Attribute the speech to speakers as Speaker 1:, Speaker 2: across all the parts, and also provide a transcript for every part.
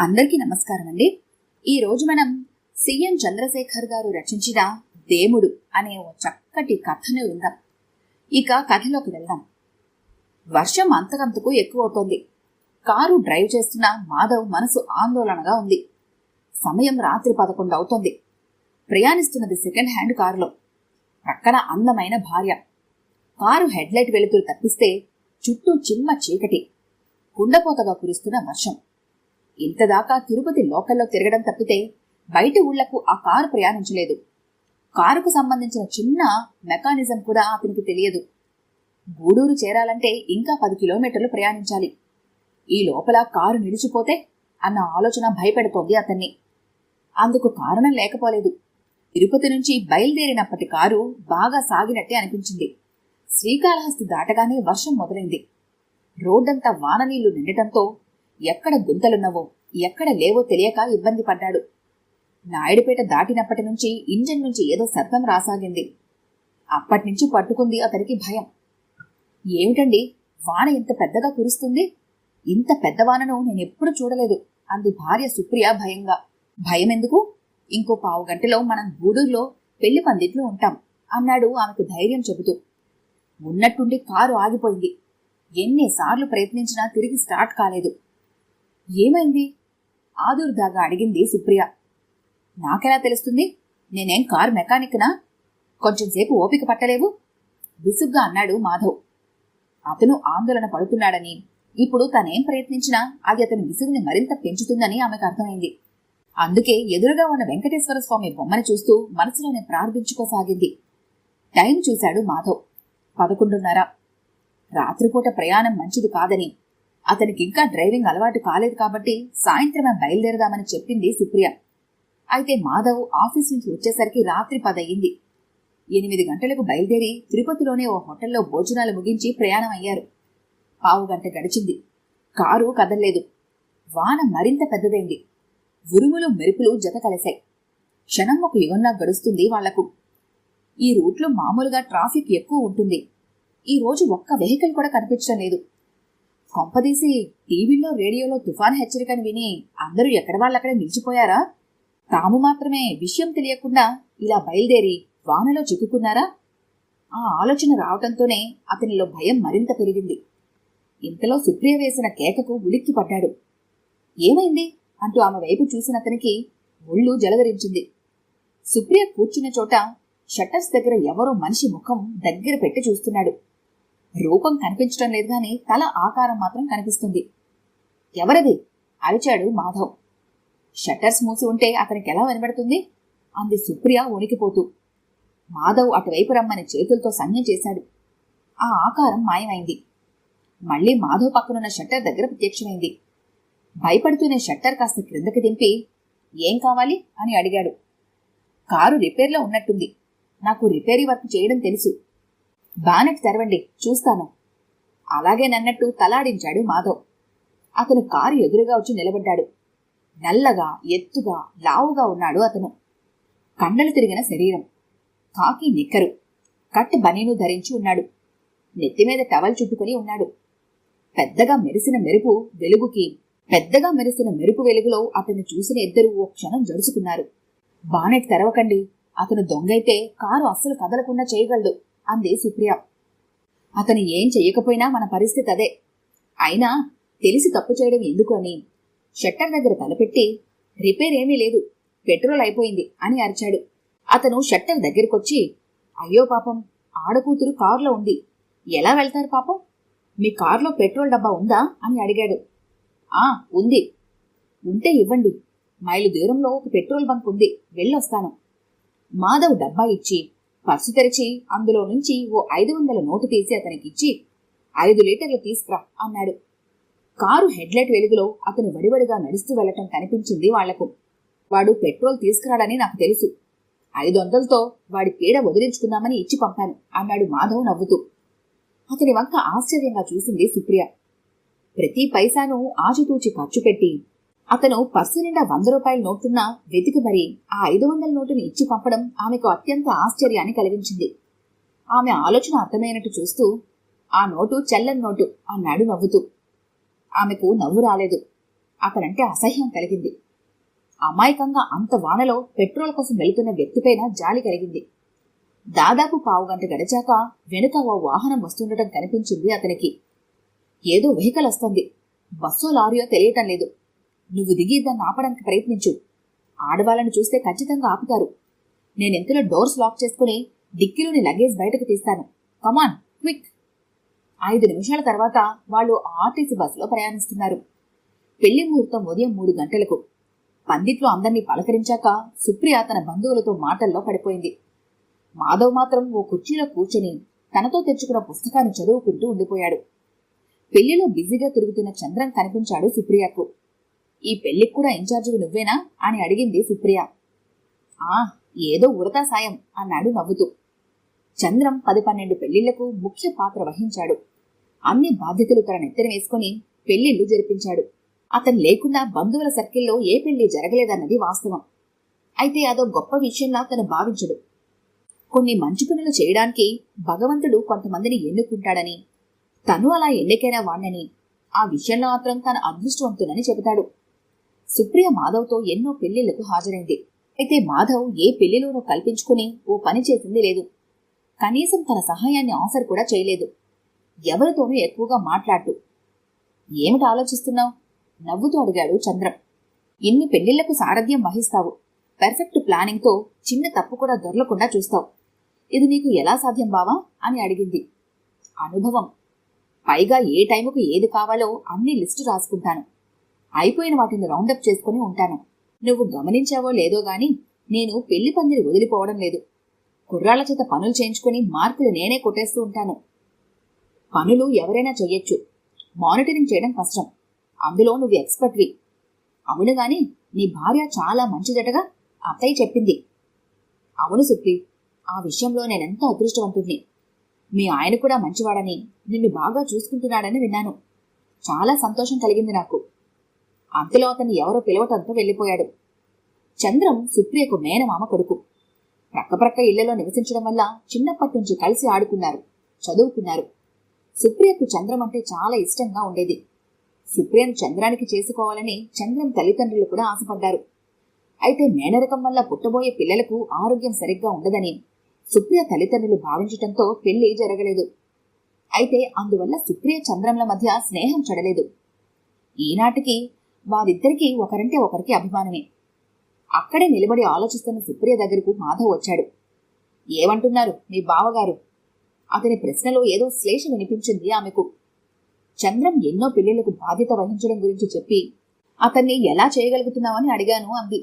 Speaker 1: అందరికీ నమస్కారం అండి. ఈరోజు మనం సిఎన్ చంద్రశేఖర్ గారు రచించిన దేముడు అనే ఓ చక్కటి కథను విందాం. ఇక కథలోకి వెళ్దాం. వర్షం అంతకంతకు ఎక్కువ అవుతోంది. కారు డ్రైవ్ చేస్తున్న మాధవ్ మనసు ఆందోళనగా ఉంది. సమయం రాత్రి 11 అవుతోంది. ప్రయాణిస్తున్నది సెకండ్ హ్యాండ్ కారులో. ప్రక్కన అందమైన భార్య. కారు హెడ్లైట్ వెలుతురు తప్పిస్తే చుట్టూ చిమ్మ చీకటి, కుండపోతగా కురుస్తున్న వర్షం. ఇంతదాకా తిరుపతి లోకల్లో తిరగడం తప్పితే బయట ఊళ్లకు ఆ కారు ప్రయాణించలేదు. కారుకు సంబంధించిన చిన్న మెకానిజం కూడా అతనికి తెలియదు. గూడూరు చేరాలంటే ఇంకా 10 కిలోమీటర్లు ప్రయాణించాలి. ఈ లోపల కారు నిలిచిపోతే అన్న ఆలోచన భయపెడుతోంది అతన్ని. అందుకు కారణం లేకపోలేదు. తిరుపతి నుంచి బయలుదేరినప్పటి కారు బాగా సాగినట్టే అనిపించింది. శ్రీకాళహస్తి దాటగానే వర్షం మొదలైంది. రోడ్డంతా వాననీళ్లు నిండటంతో ఎక్కడ గుంతలున్నవో ఎక్కడ లేవో తెలియక ఇబ్బంది పడ్డాడు. నాయుడుపేట దాటినప్పటి నుంచి ఇంజన్ నుంచి ఏదో శబ్దం రాసాగింది. అప్పటినుంచి పట్టుకుంది అతనికి భయం. ఏమిటండి, వాన ఇంత పెద్దగా కురుస్తుంది? ఇంత పెద్ద వానను నేనెప్పుడు చూడలేదు అంది భార్య సుప్రియ భయంగా. భయమెందుకు? ఇంకో 15 గంటలో మనం గూడూరులో పెళ్లి పందిట్లో ఉంటాం అన్నాడు ఆమెకు ధైర్యం చెబుతూ. ఉన్నట్టుండి కారు ఆగిపోయింది. ఎన్నిసార్లు ప్రయత్నించినా తిరిగి స్టార్ట్ కాలేదు. ఏమైంది? ఆదుర్దాగా అడిగింది సుప్రియ. నాకెలా తెలుస్తుంది? నేనేం కారు మెకానిక్నా? కొంచెంసేపు ఓపిక పట్టలేవు? విసుగ్గా అన్నాడు మాధవ్. అతను ఆందోళన పడుతున్నాడని, ఇప్పుడు తనేం ప్రయత్నించినా అది అతని విసుగుని మరింత పెంచుతుందని ఆమెకు అర్థమైంది. అందుకే ఎదురుగా ఉన్న వెంకటేశ్వర స్వామి బొమ్మని చూస్తూ మనసులోనే ప్రార్థించుకోసాగింది. టైం చూశాడు మాధవ్. 11:30. రాత్రిపూట ప్రయాణం మంచిది కాదని, అతనికింకా డ్రైవింగ్ అలవాటు కాలేదు కాబట్టి సాయంత్రమే బయలుదేరదామని చెప్పింది సుప్రియ. అయితే మాధవ్ ఆఫీస్ నుంచి వచ్చేసరికి రాత్రి 10 అయ్యింది. 8 గంటలకు బయలుదేరి తిరుపతిలోనే ఓ హోటల్లో భోజనాలు ముగించి ప్రయాణం అయ్యారు. 15 గంట గడిచింది. కారు కదల్లేదు. వాన మరింత పెద్దదైంది. ఉరుములు మెరుపులు జత కలిశాయి. క్షణం ఒక యుగంలా గడుస్తుంది వాళ్లకు. ఈ రూట్లో మామూలుగా ట్రాఫిక్ ఎక్కువ ఉంటుంది. ఈ రోజు ఒక్క వెహికల్ కూడా కనిపించడం లేదు. కొంపదీసి టీవీలో రేడియోలో తుఫాన్ హెచ్చరికను విని అందరూ ఎక్కడ వాళ్ళక్కడే నిలిచిపోయారా? తాము మాత్రమే విషయం తెలియకుండా ఇలా బయలుదేరి వానలో చిక్కుకున్నారా? ఆ ఆలోచన రావటంతోనే అతనిలో భయం మరింత పెరిగింది. ఇంతలో సుప్రియ వేసిన కేకకు ఉలిక్కి పడ్డాడు. ఏమైంది అంటూ ఆమె వైపు చూసిన అతనికి ఒళ్ళు జలధరించింది. సుప్రియ కూర్చున్న చోట షట్టర్స్ దగ్గర ఎవరో మనిషి ముఖం దగ్గర పెట్టి చూస్తున్నాడు. రూపం కనిపించడం లేదు గాని తల ఆకారం మాత్రం కనిపిస్తుంది. ఎవరది? అరిచాడు మాధవ్. షట్టర్స్ మూసి ఉంటే అతనికి ఎలా వినబడుతుంది? అంది సుప్రియ వణికిపోతూ. మాధవ్ అటువైపు రమ్మని చేతులతో సంజ్ఞ చేశాడు. ఆ ఆకారం మాయమైంది. మళ్లీ మాధవ్ పక్కనున్న షట్టర్ దగ్గర ప్రత్యక్షమైంది. భయపడుతూనే షట్టర్ కాస్త క్రిందకి దింపి, ఏం కావాలి అని అడిగాడు. కారు రిపేర్లో ఉన్నట్టుంది. నాకు రిపేరీ వర్క్ చేయడం తెలుసు. బానెట్ తెరవండి, చూస్తాను. అలాగే నన్నట్టు తలాడించాడు మాధవ్. అతను కారు ఎదురుగా వచ్చి నిలబడ్డాడు. నల్లగా, ఎత్తుగా, లావుగా ఉన్నాడు అతను. కండలు తిరిగిన శరీరం, కాకి నిక్కరు, కట్ బనీను ధరించి ఉన్నాడు. నెత్తిమీద టవల్ చుట్టుకుని ఉన్నాడు. పెద్దగా మెరిసిన మెరుపు వెలుగులో అతన్ని చూసిన ఇద్దరు ఓ క్షణం జడుచుకున్నారు. బానెట్ తెరవకండి, అతను దొంగైతే కారు అస్సలు కదలకుండా చేయగలడు అంది సుప్రియ. అతను ఏం చెయ్యకపోయినా మన పరిస్థితి అదే. అయినా తెలిసి తప్పు చేయడం ఎందుకు అని షట్టర్ దగ్గర తలపెట్టి, రిపేర్ ఏమీ లేదు, పెట్రోల్ అయిపోయింది అని అరిచాడు. అతను షట్టర్ దగ్గరికొచ్చి, అయ్యో పాపం, ఆడకూతురు కారులో ఉంది, ఎలా వెళ్తారు పాపం? మీ కారులో పెట్రోల్ డబ్బా ఉందా అని అడిగాడు. ఆ ఉంది. ఉంటే ఇవ్వండి, మైలు దూరంలో ఒక పెట్రోల్ బంక్ ఉంది, వెళ్ళొస్తాను. మాధవ్ డబ్బా ఇచ్చి పర్సు తెరిచి అందులో నుంచి ఓ 500 నోటు తీసి అతనికిచ్చి, 5 లీటర్లు తీసుకురా అన్నాడు. కారు హెడ్లైట్ వెలుగులో అతను వడివడిగా నడుస్తూ వెళ్లటం కనిపించింది వాళ్లకు. వాడు పెట్రోల్ తీసుకురాడని నాకు తెలుసు. 500తో వాడి పీడ వదిలించుకుందామని ఇచ్చి పంపాను అన్నాడు మాధవ్ నవ్వుతూ. అతని వంక ఆశ్చర్యంగా చూసింది సుప్రియ. ప్రతి పైసాను ఆచితూచి ఖర్చు పెట్టి అతను పర్సు నిండా 100 రూపాయల నోటున్నా వెతికి మరీ ఆ 500 నోటుని ఇచ్చి పంపడం ఆమెకు అత్యంత ఆశ్చర్యాన్ని కలిగించింది. ఆమె ఆలోచన అర్థమైనట్టు చూస్తూ, ఆ నోటు చెల్లని నోటు అన్నాడు నవ్వుతూ. ఆమెకు నవ్వు రాలేదు. అతనంటే అసహ్యం కలిగింది. అమాయకంగా అంత వానలో పెట్రోల్ కోసం వెళుతున్న వ్యక్తిపైన జాలి కలిగింది. దాదాపు పావుగంట గడిచాక వెనుక ఓ వాహనం వస్తుండటం కనిపించింది అతనికి. ఏదో వెహికల్ వస్తోంది, బస్సో లారీయో తెలియటం లేదు. నువ్వు దిగి దాన్ని ఆపడానికి ప్రయత్నించు. ఆడవాళ్ళని చూస్తే ఖచ్చితంగా ఆపుతారు. నేనెంతలో డోర్స్ లాక్ చేసుకుని డిక్కీలోని లగేజ్ బయటకు తీస్తాను. కమాన్, క్విక్. 5 నిమిషాల తర్వాత వాళ్ళు ఆర్టీసీ బస్సులో ప్రయాణిస్తున్నారు. పెళ్లి ముహూర్తం ఉదయం 3 గంటలకు. పందిట్లో అందర్నీ పలకరించాక సుప్రియ తన బంధువులతో మాటల్లో పడిపోయింది. మాధవ్ మాత్రం ఓ కుర్చీలో కూర్చొని తనతో తెచ్చుకున్న పుస్తకాన్ని చదువుకుంటూ ఉండిపోయాడు. పెళ్లిలో బిజీగా తిరుగుతున్న చంద్రం కనిపించాడు సుప్రియకు. ఈ పెళ్లికి కూడా ఇన్ఛార్జివి నువ్వేనా అని అడిగింది సుప్రియ. ఏదో ఉడతా సాయం అన్నాడు నవ్వుతూ. చంద్రం 10-12 పెళ్లిళ్లకు ముఖ్య పాత్ర వహించాడు. అన్ని బాధ్యతలు తన నెత్తిన వేసుకుని పెళ్లిళ్లు జరిపించాడు. అతను లేకుండా బంధువుల సర్కిల్లో ఏ పెళ్లి జరగలేదన్నది వాస్తవం. అయితే అదో గొప్ప విషయంలా తను భావించడు. కొన్ని మంచి పనులు చేయడానికి భగవంతుడు కొంతమందిని ఎన్నుకుంటాడని, తను అలా ఎన్నికైన వాణ్ణని, ఆ విషయంలో మాత్రం తన అదృష్టవంతులని చెబుతాడు. సుప్రియ మాధవ్తో ఎన్నో పెళ్లిళ్లకు హాజరైంది. అయితే మాధవ్ ఏ పెళ్లిలోనూ కల్పించుకుని ఓ పని చేసింది లేదు. కనీసం తన సహాయాన్ని ఆఫర్ కూడా చేయలేదు. ఎవరితోనూ ఎక్కువగా మాట్లాడు. ఏమిటి ఆలోచిస్తున్నావు? నవ్వుతూ అడిగాడు చంద్రం. ఇన్ని పెళ్లిళ్లకు సారథ్యం వహిస్తావు. పర్ఫెక్ట్ ప్లానింగ్తో చిన్న తప్పు కూడా దొరలకుండా చూస్తావు. ఇది నీకు ఎలా సాధ్యం బావా అని అడిగింది. అనుభవం. పైగా ఏ టైముకు ఏది కావాలో అన్ని లిస్టు రాసుకుంటాను. అయిపోయిన వాటిని రౌండప్ చేసుకుని ఉంటాను. నువ్వు గమనించావో లేదో గాని నేను పెళ్లి పందిని వదిలిపోవడం లేదు. కుర్రాళ్ల చేత పనులు చేయించుకుని మార్కులు నేనే కొట్టేస్తూ ఉంటాను. పనులు ఎవరైనా చెయ్యొచ్చు, మానిటరింగ్ చేయడం కష్టం. అందులో నువ్వు ఎక్స్పర్ట్వి. అవును గాని నీ భార్య చాలా మంచిదటగా అత్తయ్య చెప్పింది. అవును సుప్రి, ఆ విషయంలో నేనెంత అదృష్టవంతుడిని. మీ ఆయన కూడా మంచివాడని, నిన్ను బాగా చూసుకుంటున్నాడని విన్నాను. చాలా సంతోషం కలిగింది నాకు. అంతలో అతన్ని ఎవరో పిలవటంతో వెళ్ళిపోయాడు. చంద్రం సుప్రియకు మేనమామ కొడుకు. ప్రక్కప్రక్క ఇళ్లలో నివసించడం వల్ల చిన్నప్పటి నుంచి కలిసి ఆడుకున్నారు, చదువుకున్నారు. సుప్రియకు చంద్రం అంటే చాలా ఇష్టంగా ఉండేది. సుప్రియను చంద్రానికి చేసుకోవాలని చంద్రం తల్లిదండ్రులు కూడా ఆశపడ్డారు. అయితే మేనరకం వల్ల పుట్టబోయే పిల్లలకు ఆరోగ్యం సరిగ్గా ఉండదని సుప్రియ తల్లిదండ్రులు భావించటంతో పెళ్లి జరగలేదు. అయితే అందువల్ల సుప్రియ చంద్రంల మధ్య స్నేహం చెడలేదు. ఈనాటికి వారిద్దరికీ ఒకరంటే ఒకరికి అభిమానమే. అక్కడే నిలబడి ఆలోచిస్తున్న సుప్రియ దగ్గరకు మాధవ్ వచ్చాడు. ఏమంటున్నారు మీ బావగారు? అతని ప్రశ్నలో ఏదో శ్లేష వినిపించింది ఆమెకు. చంద్రం ఎన్నో పెళ్లిళ్లకు బాధ్యత వహించడం గురించి చెప్పి అతన్ని ఎలా చేయగలుగుతున్నావని అడిగాను అంది.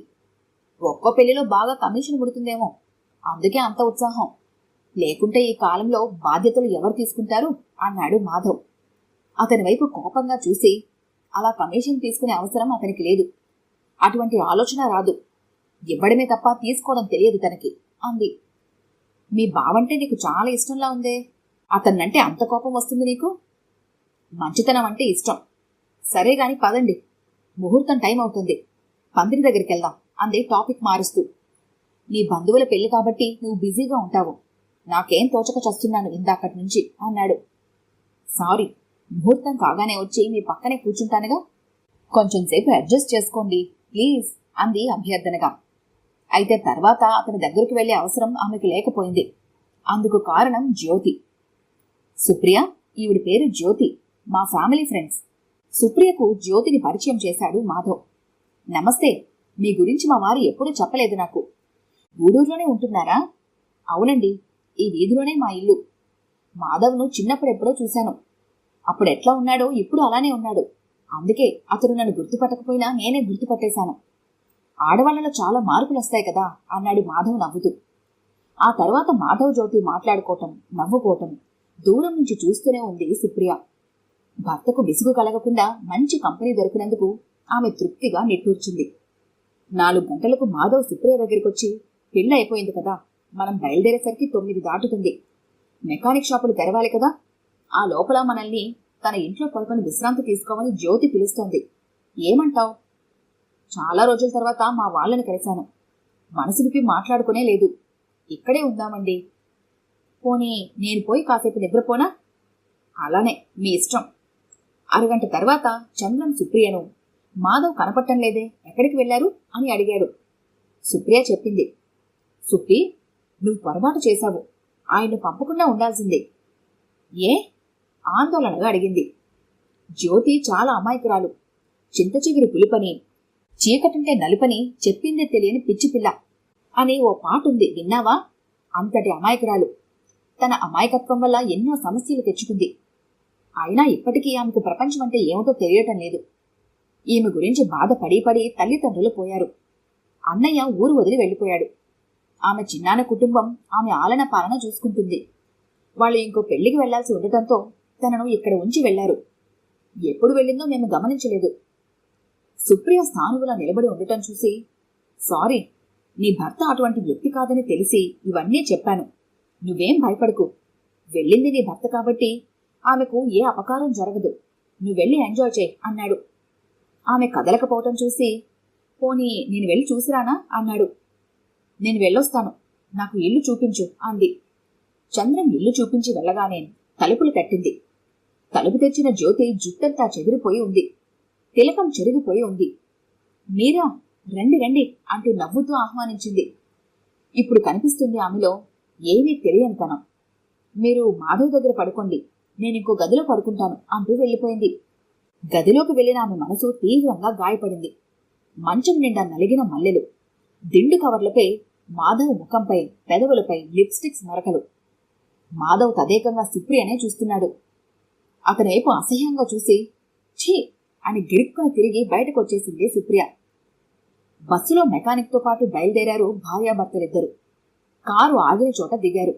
Speaker 1: ఒక్కో పెళ్లిలో బాగా కమిషన్ ముడుతుందేమో, అందుకే అంత ఉత్సాహం. లేకుంటే ఈ కాలంలో బాధ్యతలు ఎవరు తీసుకుంటారు అన్నాడు మాధవ్. అతని వైపు కోపంగా చూసి, అలా కమిషన్ తీసుకునే అవసరం అతనికి లేదు. అటువంటి ఆలోచన రాదు. ఇవ్వడమే తప్ప తీసుకోవడం తెలియదు తనకి అంది. మీ బావంటే నీకు చాలా ఇష్టంలా ఉందే, అతన్నంటే అంత కోపం వస్తుంది నీకు? మంచితనం అంటే ఇష్టం. సరే గాని పదండి, ముహూర్తం టైం అవుతుంది, పందిరి దగ్గరికి వెళ్దాం అంది టాపిక్ మారుస్తూ. నీ బంధువుల పెళ్లి కాబట్టి నువ్వు బిజీగా ఉంటావు, నాకేం తోచక చస్తున్నాను ఇందాకటి నుంచి అన్నాడు. సారీ, ముహూర్తం కాగానే వచ్చి మీ పక్కనే కూర్చుంటానుగా, కొంచెం సేపు అడ్జస్ట్ చేసుకోండి ప్లీజ్ అంది అభ్యర్థనగా. అయితే తర్వాత అతని దగ్గరకు వెళ్లే అవసరం ఆమెకు లేకపోయింది. అందుకు కారణం జ్యోతి. సుప్రియ, ఈవిడి పేరు జ్యోతి, మా ఫ్యామిలీ ఫ్రెండ్స్. సుప్రియకు జ్యోతిని పరిచయం చేశాడు మాధవ్. నమస్తే, మీ గురించి మా వారు ఎప్పుడూ చెప్పలేదు నాకు. గూడూరులోనే ఉంటున్నారా? అవునండి, ఈ వీధిలోనే మా ఇల్లు. మాధవ్ను చిన్నప్పుడెప్పుడో చూశాను. అప్పుడెట్లా ఉన్నాడో ఇప్పుడు అలానే ఉన్నాడు. అందుకే అతను నన్ను గుర్తుపట్టకపోయినా నేనే గుర్తుపట్టేశాను. ఆడవాళ్లలో చాలా మార్పులు వస్తాయి కదా అన్నాడు మాధవ్ నవ్వుతూ. ఆ తర్వాత మాధవ్ జ్యోతి మాట్లాడుకోవటం, నవ్వుకోవటం దూరం నుంచి చూస్తూనే ఉంది సుప్రియ. భర్తకు విసుగు కలగకుండా మంచి కంపెనీ దొరికినందుకు ఆమె తృప్తిగా నిట్టూర్చింది. 4 గంటలకు మాధవ్ సుప్రియ దగ్గరికొచ్చి, పెళ్లి అయిపోయింది కదా, మనం బయలుదేరేసరికి 9 దాటుతుంది. మెకానిక్ షాపులు తెరవాలి కదా, ఆ లోపల మనల్ని తన ఇంట్లో పడుకొని విశ్రాంతి తీసుకోమని జ్యోతి పిలుస్తోంది. ఏమంటావ్? చాలా రోజుల తర్వాత మా వాళ్ళని కలిశాను. మనసు విప్పి మాట్లాడుకునే లేదు. ఇక్కడే ఉందామండి. పోనీ నేను పోయి కాసేపు నిద్రపోనా? అలానే, మీ ఇష్టం. అరగంట తర్వాత చంద్రం సుప్రియను మాధవ్ కనపడటం లేదే, ఎక్కడికి వెళ్లారు అని అడిగాడు. సుప్రియ చెప్పింది. సుప్పి, నువ్వు పొరపాటు చేశావు. ఆయన్ను పంపకుండా ఉండాల్సిందే. ఏ? ఆందోళనగా అడిగింది. జ్యోతి చాలా అమాయకురాలు. చింతచిగురు పులిపని, చీకటంటే నలుపని చెప్పిందే తెలియని పిచ్చిపిల్ల అని ఓ పాటుంది, విన్నావా? అంతటి అమాయకురాలు. తన అమాయకత్వం వల్ల ఎన్నో సమస్యలు తెచ్చుకుంది. అయినా ఇప్పటికీ ఆమెకు ప్రపంచం అంటే ఏమిటో తెలియటం లేదు. ఈమె గురించి బాధపడి పడి తల్లిదండ్రులు పోయారు. అన్నయ్య ఊరు వదిలి వెళ్ళిపోయాడు. ఆమె చిన్నాన్న కుటుంబం ఆమె ఆలన పాలన చూసుకుంటుంది. వాళ్ళు ఇంకో పెళ్లికి వెళ్లాల్సి ఉండటంతో తనను ఇక్కడ ఉంచి వెళ్లారు. ఎప్పుడు వెళ్ళిందో మేము గమనించలేదు. సుప్రియ స్థానువులా నిలబడి ఉండటం చూసి, సారీ, నీ భర్త అటువంటి వ్యక్తి కాదని తెలిసి ఇవన్నీ చెప్పాను. నువ్వేం భయపడకు. వెళ్ళింది నీ భర్త కాబట్టి ఆమెకు ఏ అపకారం జరగదు. నువ్వెళ్ళి ఎంజాయ్ చేయి అన్నాడు. ఆమె కదలకపోవటం చూసి, పోనీ నేను వెళ్ళి చూసిరానా అన్నాడు. నేను వెళ్ళొస్తాను, నాకు ఇల్లు చూపించు అంది. చంద్రం ఇల్లు చూపించి వెళ్ళగానే తలుపులు తట్టింది. తలుపు తెచ్చిన జ్యోతి జుట్టంతా చెదిరిపోయి ఉంది. తిలకం చెరిగిపోయి ఉంది. మీరా, రండి రండి అంటూ నవ్వుతూ ఆహ్వానించింది. ఇప్పుడు కనిపిస్తుంది ఆమెలో ఏమీ తెలియనితనం. మీరు మాధవ్ దగ్గర పడుకోండి, నేనింకో గదిలో పడుకుంటాను అంటూ వెళ్ళిపోయింది. గదిలోకి వెళ్లిన ఆమె మనసు తీవ్రంగా గాయపడింది. మంచం నిండా నలిగిన మల్లెలు, దిండు కవర్లపై మాధవ్ ముఖంపై, పెదవులపై లిప్స్టిక్స్ మరకలు. మాధవ్ తదేకంగా సుప్రియనే చూస్తున్నాడు. అతనేపు అసహ్యంగా చూసి, ఛీ అని గిరుక్కున తిరిగి బయటకొచ్చేసింది సుప్రియ. బస్సులో మెకానిక్తో పాటు బయలుదేరారు భార్యాభర్తలిద్దరు. కారు ఆగిన చోట దిగారు.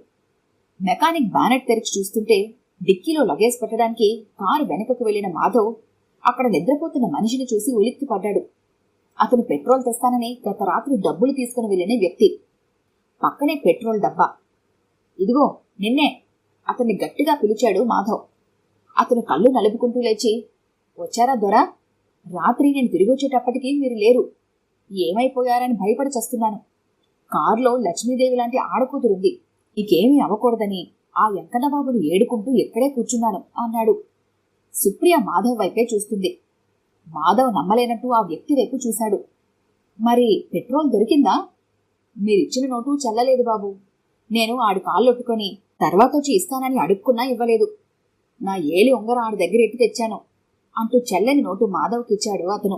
Speaker 1: మెకానిక్ బ్యానెట్ తెరిచి చూస్తుంటే డిక్కీలో లగేజ్ పెట్టడానికి కారు వెనకకు వెళ్లిన మాధవ్ అక్కడ నిద్రపోతున్న మనిషిని చూసి ఉలిక్కిపడ్డాడు. అతను పెట్రోల్ తెస్తానని గత రాత్రి డబ్బులు తీసుకుని వెళ్లిన వ్యక్తి. పక్కనే పెట్రోల్ డబ్బా. ఇదిగో నిన్నే అతన్ని గట్టిగా పిలిచాడు మాధవ్. అతను కళ్ళు నలుపుకుంటూ లేచి, వచ్చారా దొరా? రాత్రి నేను తిరిగొచ్చేటప్పటికీ మీరు లేరు. ఏమైపోయారని భయపడి చస్తున్నాను. కారులో లక్ష్మీదేవి లాంటి ఆడకూతురుంది. నీకేమీ అవ్వకూడదని ఆ వెంకన్నబాబుని ఏడుకుంటూ ఇక్కడే కూర్చున్నాను అన్నాడు. సుప్రియ మాధవ్ వైపే చూస్తుంది. మాధవ్ నమ్మలేనట్టు ఆ వ్యక్తి వైపు చూశాడు. మరి పెట్రోల్ దొరికిందా? మీరిచ్చిన నోటు చెల్లలేదు బాబు. నేను ఆడి కాళ్ళొట్టుకొని తర్వాతొచ్చి ఇస్తానని అడుక్కున్నా ఇవ్వలేదు. నా ఏలి ఉంగరం ఆడి దగ్గర ఎట్టి తెచ్చాను అంటూ చెల్లని నోటు మాధవ్కిచ్చాడు అతను.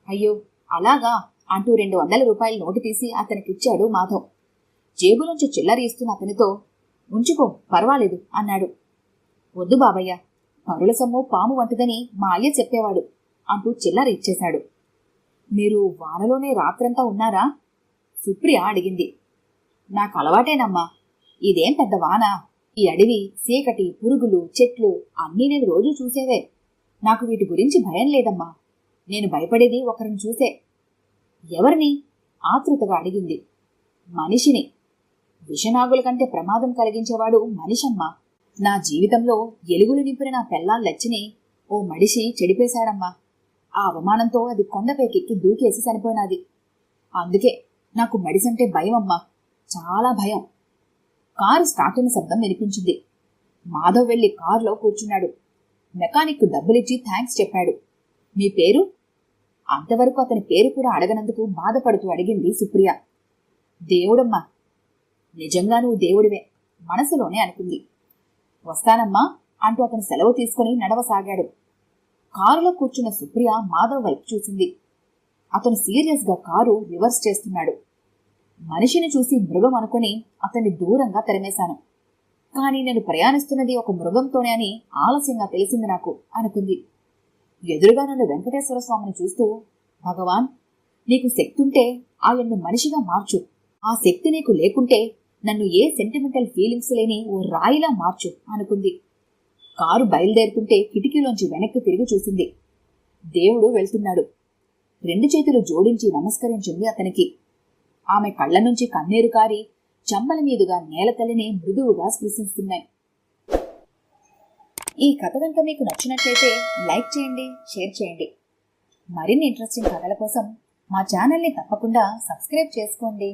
Speaker 1: అయ్యో అలాగా అంటూ 200 రూపాయల నోటు తీసి అతనికిచ్చాడు మాధవ్. జేబులోంచి చిల్లర ఇస్తున్న అతనితో, ఉంచుకో పర్వాలేదు అన్నాడు. వద్దు బాబయ్య, పరుల సొమ్ము పాము వంటిదని మా అయ్య చెప్పేవాడు అంటూ చిల్లర ఇచ్చేశాడు. మీరు వానలోనే రాత్రంతా ఉన్నారా? సుప్రియ అడిగింది. నాకు అలవాటేనమ్మా. ఇదేం పెద్ద వాన. ఈ అడవి, చీకటి, పురుగులు, చెట్లు అన్నీ నేను రోజూ చూసేవే. నాకు వీటి గురించి భయం లేదమ్మా. నేను భయపడేది ఒకరిని చూసే. ఎవరిని? ఆతృతగా అడిగింది. మనిషిని. విషనాగుల కంటే ప్రమాదం కలిగించేవాడు మనిషమ్మా. నా జీవితంలో ఎలుగులు నింపిన నా పెళ్ళాల్లచ్చిని ఓ మడిషి చెడిపేశాడమ్మా. ఆ అవమానంతో అది కొండపైకెక్కి దూకేసి చనిపోయినది. అందుకే నాకు మడిసంటే భయం అమ్మా, చాలా భయం. కారు స్టార్ట్ అయిన శబ్దం వినిపించింది. మాధవ్ వెళ్లి కారులో కూర్చున్నాడు. మెకానిక్ డబ్బులిచ్చి థ్యాంక్స్ చెప్పాడు. మీ పేరు? అంతవరకు అతని పేరు కూడా అడగనందుకు బాధపడుతూ అడిగింది సుప్రియ. దేవుడమ్మా. నిజంగా నువ్వు దేవుడివే మనసులోనే అనుకుంది. వస్తానమ్మా అంటూ అతను సెలవు తీసుకుని నడవసాగాడు. కారులో కూర్చున్న సుప్రియ మాధవ్ వైపు చూసింది. అతను సీరియస్గా కారు రివర్స్ చేస్తున్నాడు. మనిషిని చూసి మృగం అనుకుని అతన్ని దూరంగా తరిమేశాను. కానీ నేను ప్రయాణిస్తున్నది ఒక మృగంతోనే అని ఆలస్యంగా తెలిసింది నాకు అనుకుంది. ఎదురుగా నన్ను వెంకటేశ్వర స్వామిని చూస్తూ, భగవాన్, నీకు శక్తి ఉంటే ఆయన్ను మనిషిగా మార్చు. ఆ శక్తి నీకు లేకుంటే నన్ను ఏ సెంటిమెంటల్ ఫీలింగ్స్ లేని ఓ రాయిలా మార్చు అనుకుంది. కారు బయలుదేరుతుంటే కిటికీలోంచి వెనక్కి తిరిగి చూసింది. దేవుడు వెళ్తున్నాడు. 2 చేతులు జోడించి నమస్కరించింది అతనికి. ఆమె కళ్ల నుంచి కన్నీరు కారి చెంపల మీదుగా నేలతల్లిని మృదువుగా స్పృశిస్తున్నాయి. ఈ కథ కనుక మీకు నచ్చినట్లయితే లైక్ చేయండి, షేర్ చేయండి. మరిన్ని ఇంట్రెస్టింగ్ కథల కోసం మా ఛానల్ని తప్పకుండా సబ్స్క్రైబ్ చేసుకోండి.